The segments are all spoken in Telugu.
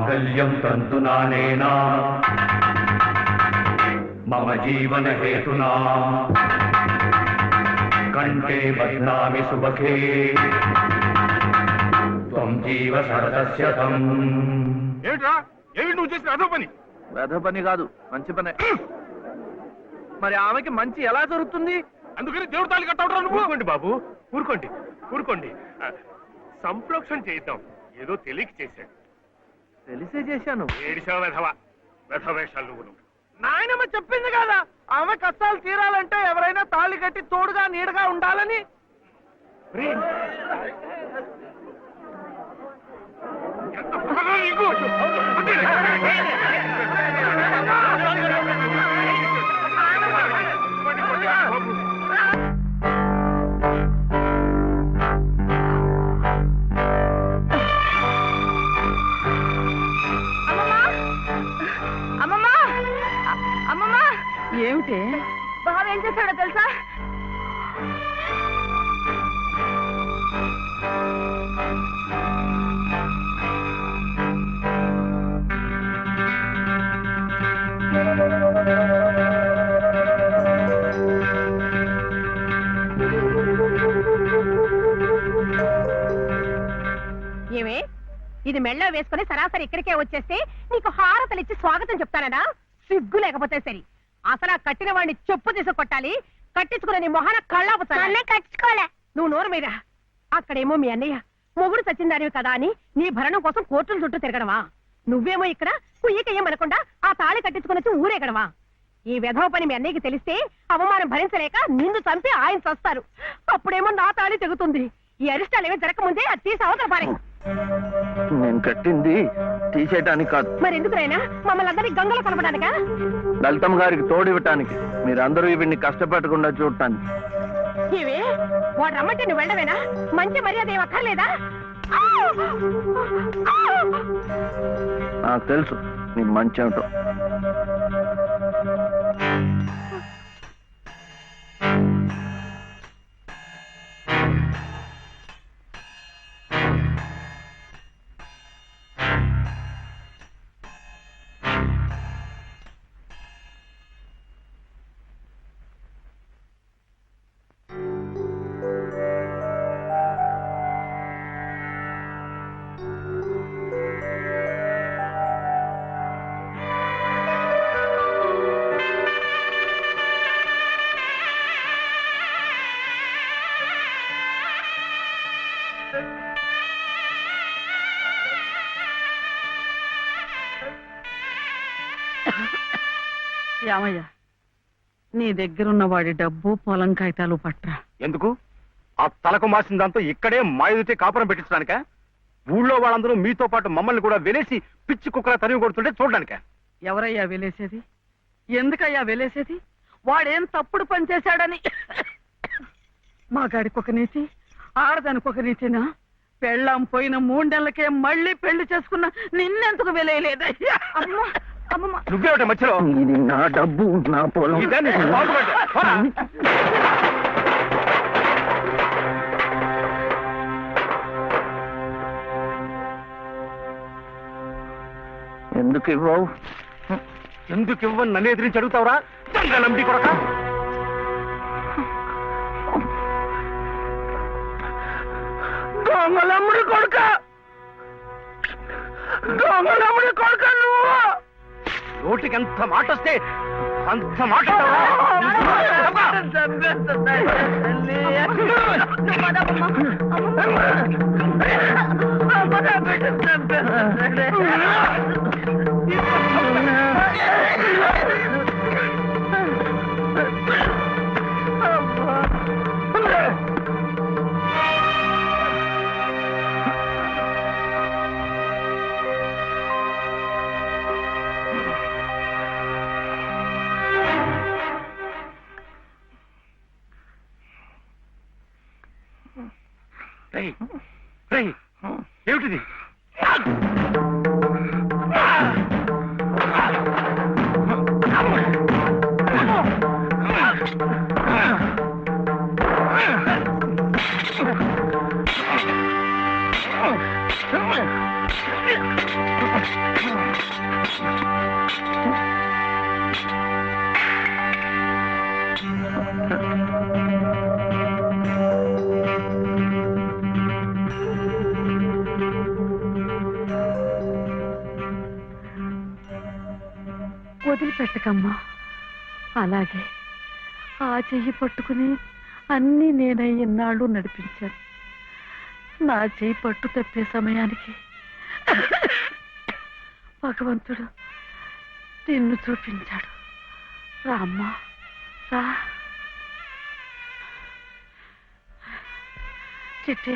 మాంగళ్యం తంతునానేనా మమ జీవన హేతునా కంఠే బధ్నామి సుభగే త్వం జీవ శరదస్యతం. ఏమిట్రా ఏమి నువ్వు చేసిన అదో పని? వెధ పని కాదు, మంచి పనే. మరి ఆమెకి మంచి ఎలా జరుగుతుంది? అందుకని దేవుడు తాళి కట్టవరా నువ్వు? ఊరుకోండి బాబు, ఊరుకోండి ఊరుకోండి. సంప్రోక్షణ చేద్దాం, ఏదో తెలియక చేశాడు. తెలిసే చేశాను. ఏడిసావు వెధవా, వెధవేషాలు నువ్వు. నాయనమ్మ చెప్పింది కదా, ఆమె కష్టాలు తీరాలంటే ఎవరైనా తాళి కట్టి తోడుగా నీడగా ఉండాలని. ఎంత పొగరా నీకు? ఏమిటి బావ ఏం చేశాడో తెలుసా? ఏమే, ఇది మెళ్ళ వేసుకుని సరాసరి ఇక్కడికే వచ్చేస్తే నీకు హారతలిచ్చి స్వాగతం చెప్తానడా? సిగ్గు లేకపోతే సరి. అసలు ఆ కట్టిన వాడిని చెప్పు తీసి కొట్టాలి. కట్టించుకున్న నీ మొహన కళ్ళాపుతానే. కట్టించుకోలే. నువ్వు నోరు మీద. అక్కడేమో మీ అన్నయ్య మొగుడు సచ్చిందానివి కదా అని నీ భరణం కోసం కోర్టుల చుట్టూ తిరగడమా? నువ్వేమో ఇక్కడ కుయ్యకయ్యమనకుండా ఆ తాళి కట్టించుకుని వచ్చి ఊరేగడమా? ఈ వెధవ పని మీ అన్నయ్యకి తెలిస్తే అవమానం భరించలేక నిన్ను చంపి ఆయన చస్తారు. అప్పుడేమో నా తాళి తెగుతుంది. ఈ అరిష్టాలు ఏమీ జరగకముందే అది తీసి అవతల పారే. నేను కట్టింది తీసేయటానికి కాదు. మరి ఎందుకురైనా మమ్మల్ని అందరినీ గంగలో కలపడానికా? లలితమ్మ గారికి తోడివ్వటానికి, మీరందరూ వీడిని కష్టపెట్టకుండా చూడటానికి. ఇవి వాడు రమ్మంటే నువ్వు వెళ్ళవేనా? మంచి మర్యాద ఏం అక్కర్లేదా? నాకు తెలుసు నీ మంచి ఏమిటో. యామయ్య, నీ దగ్గరున్న వాడి డబ్బు పొలం కాగితాలు పట్రా. ఎందుకు? ఆ తలకు మాసిన దాంతో ఇక్కడే మాయుతే కాపురం పెట్టించడానిక? ఊళ్ళో వాళ్ళందరూ మీతో పాటు మమ్మల్ని కూడా వెలేసి పిచ్చి కుక్కల తరిగి కొడుతుంటే చూడడానిక? ఎవరయ్యా వెలేసేది? ఎందుకయ్యా వెలేసేది? వాడేం తప్పుడు పని చేశాడని మాగాడికి ఒక నీతి, ఆడదానికి ఒక నీతినా? పెళ్ళాం పోయిన 3 నెలలకే మళ్ళీ పెళ్లి చేసుకున్న నిన్నెందుకు వెలేయలేదయ్యా? అమ్మా అమ్మమ్మ, నువ్వేమిట మధ్యలో? ఇది నా డబ్బు, నా పొలం. ఎందుకు ఇవ్వవు? ఎందుకు ఇవ్వని నన్ను ఎదిరించి అడుగుతావురా? నంబి కొడక. దొంగలమ్ముడి కొడుక, దొంగలమ్ముడి కొడుక నువ్వు! నోటికి ఎంత మాట వస్తే అంత మాట. ఏమిటిది? వదిలిపెట్టకమ్మా. అలాగే ఆ చెయ్యి పట్టుకుని అన్నీ నేనై ఇన్నాళ్ళు నడిపించాను. నా చెయ్యి పట్టు తప్పే సమయానికి భగవంతుడు నిన్ను చూపించాడు. రామ్మా రా. చిట్టి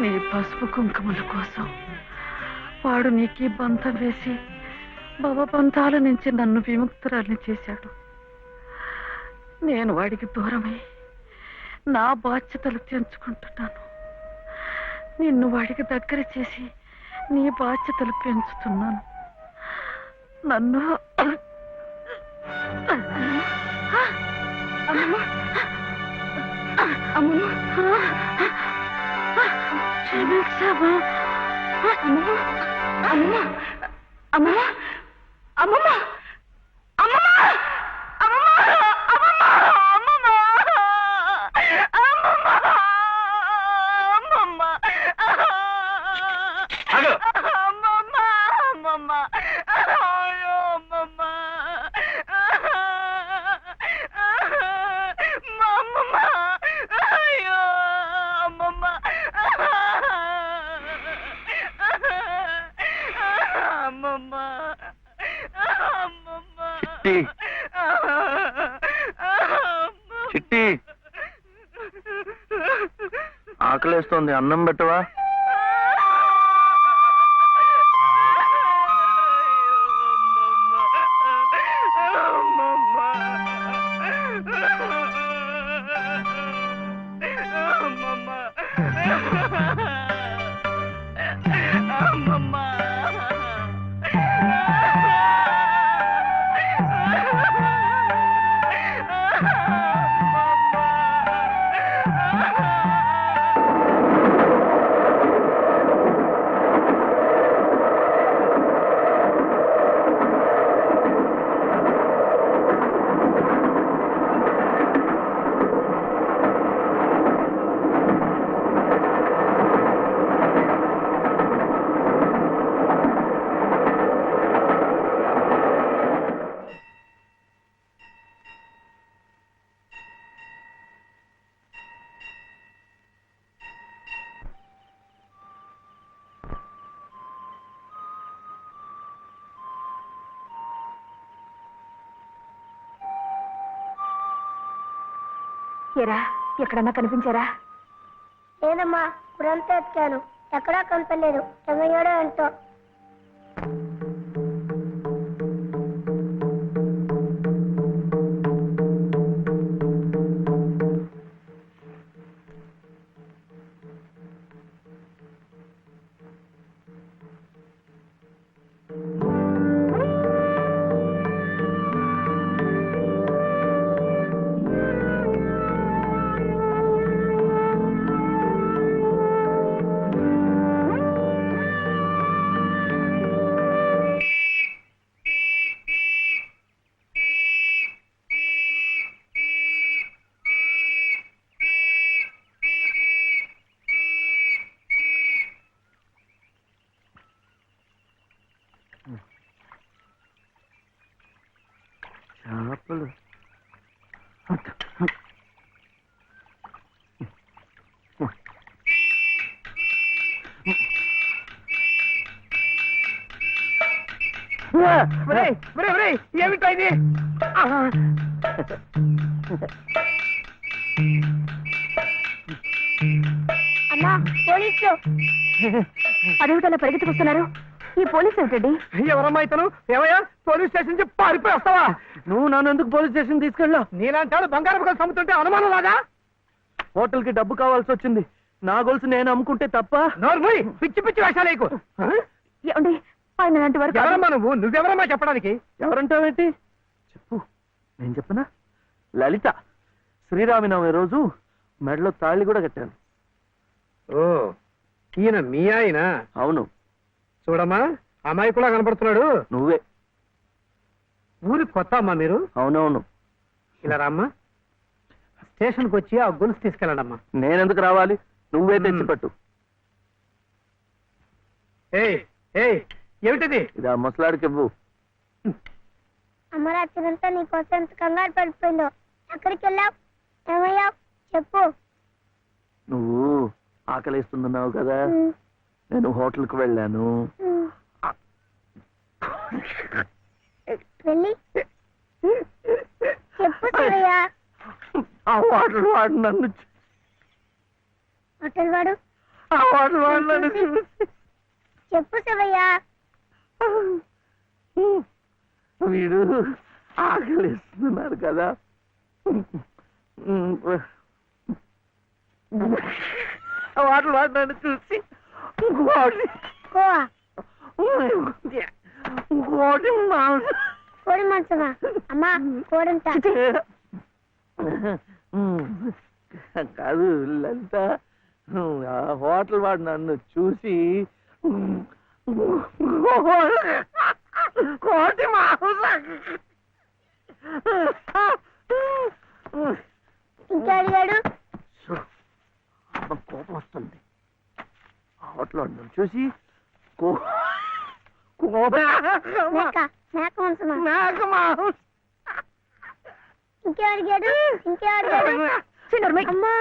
నీ పసుపు కుంకుమల కోసం వాడు నీకు బంధం వేసి భవబంధాల నుంచి నన్ను విముక్తురాల్ని చేశాడు. నేను వాడికి దూరమై నా బాధ్యతలు తెంచుకుంటున్నాను. నిన్ను వాడికి దగ్గర చేసి నీ బాధ్యతలు పెంచుతున్నాను. నన్ను క్షమించమా. అమ్మమ్మ అమ్మమ్మ అమ్మమ్మ అమ్మమ్మ అమ్మమ్మ అమ్మమ్మ అమ్మమ్మ అమ్మమ్మ అమ్మమ్మ అయ్యో అమ్మమ్మ అమ్మమ్మ అయ్యో అమ్మమ్మ అమ్మమ్మ అమ్మమ్మ చిట్టి చిట్టి ఆకలేస్తోంది, అన్నం పెట్టవా? ఏరా ఎక్కడన్నా కనిపించారా? లేదమ్మా, ఇప్పుడంతా ఎత్తాను, ఎక్కడా కనపడలేదు. ఏమయ్యాడో ఏంటో. చేపలు ఏమిటా ఇది? అమ్మా, పోలీసులు. అదేమిటలా పరిగెత్తుకొస్తున్నారు? ఈ పోలీసు ఏమిటండి? ఎవరమ్మా ఇతను? ఏమయ్యా, పోలీస్ స్టేషన్ నుంచి పారిపోయి వస్తావా? నువ్వు నన్ను ఎందుకు పోలీస్ స్టేషన్ తీసుకెళ్ళా? నీలాంటాడు బంగారపు గొలుసు అమ్ముతుంటే అనుమానం రాదా? హోటల్ కి డబ్బు కావాల్సి వచ్చింది. నా గొలుసు నేను అమ్ముకుంటే తప్ప? నోర్మూయ్, పిచ్చి పిచ్చి వేషాలేకు. ఏమండి ఆయన లాంటి వారు కాదు. ఎవరమ్మా నువ్వు? నువ్వెవరమ్మా చెప్పడానికి? ఎవరంటావేంటి? చెప్పు. నేను చెప్పనా? లలిత శ్రీరామనవమి రోజు మెడలో తాళి కూడా కట్టాను. ఓ ఈయన మీ ఆయన? అవును. చూడమ్మా అమ్మాయి కూడా కనపడుతున్నాడు. నువ్వే. ఊరికి కొత్త అమ్మా మీరు? అవునవును. ఇలా రామ్మా, స్టేషన్కి వచ్చి ఆ గొలుసు తీసుకెళ్ళండి అమ్మా. నేనెందుకు రావాలి? నువ్వే తెచ్చిపెట్టు. ఏయ్ ఏయ్ ఏమిటిది? ఇది ఆ ముసలాడికి ఇవ్వు. అమ్మ రాత్రంతా నీకోసం ఎంత కంగారు పడిపోయిందో. ఎక్కడికి వెళ్ళావు? ఏమయ్యావు చెప్పు. నువ్వు ఆకలిస్తున్నావు కదా, నేను హోటల్కి వెళ్ళాను. వెళ్ళి చెప్పు శివయ్య. ఆ హోటల్ వాడు నన్ను హోటల్ వాడు ఆ హోటల్ వాడు నన్ను చూసి చెప్పు శివయ్య. వీడు ఆకలిస్తున్నారు కదా, హోటల్ వాడు నన్ను చూసి ఇంకోటి కోవా ఇంకోటి కోడి మాంసమా? అమ్మా కోడంతా. కాదు లలిత, ఆ హోటల్ వాడు నన్ను చూసి కోటి ఇంకా అడిగాడు. కోపం వస్తుంది. ఆ హోటల్ వాడు నన్ను చూసి మేక మాంసమా? ఇంకే అడిగాడు. ఇంకే అడిగాడు. అమ్మా